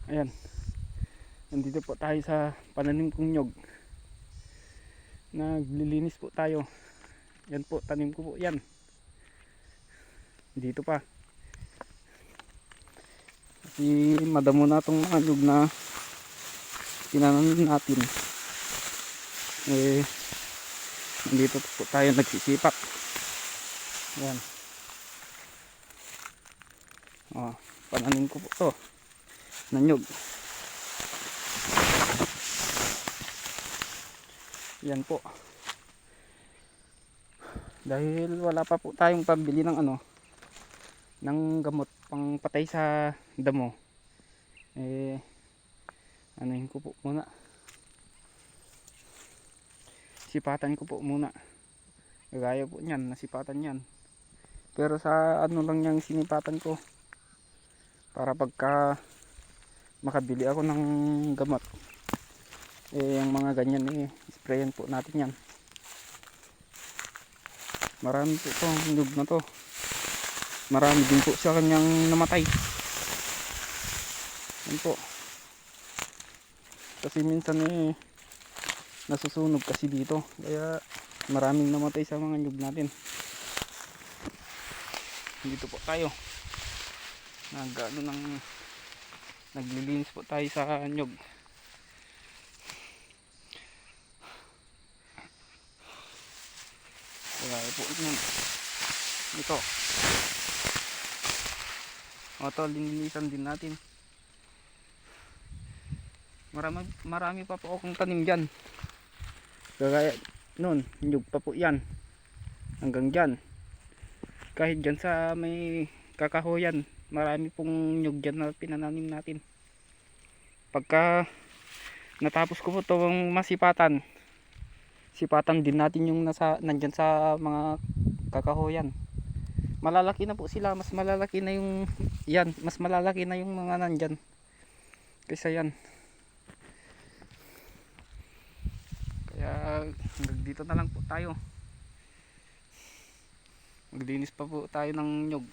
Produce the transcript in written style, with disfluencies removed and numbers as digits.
Ayan, nandito po tayo sa pananim kong nyog. Naglilinis po tayo. Yan po, tanim ko po yan. Dito pa. Kasi madamo na itong mga nyog na tinananim natin. Nandito po tayo nagsisipak. Ayan. Pananim ko po to na nyog. Yan po. Dahil wala pa po tayong pambili ng ng gamot pang patay sa damo. Anuhin ko po muna. Sipatan ko po muna. Gaya po niyan, nasipatan yan. Pero sa lang yung sinipatan ko. Para pagka makabili ako ng gamot. Yung mga ganyan sprayan po natin yan. Marami po itong nyug na to. Marami din po sa kanyang namatay. Yan po. Kasi minsan nasusunog kasi dito. Kaya maraming namatay sa mga nyug natin. Dito po tayo. Naglilinis po tayo sa nyug. Kaya po ito. Ito, linilisan din natin. Marami pa po akong tanim dyan. Kaya nun, nyug pa po yan. Hanggang dyan. Kahit dyan sa may kakahoyan, marami pong nyug dyan na pinananim natin. Pagka natapos ko po itong masipatan, sipatan din natin yung nandyan sa mga kakahoyan. Malalaki na po sila, mas malalaki na yung mas malalaki na yung mga nandyan kaysa yan. Kaya hanggang dito na lang po tayo. Maglinis pa po tayo ng nyog.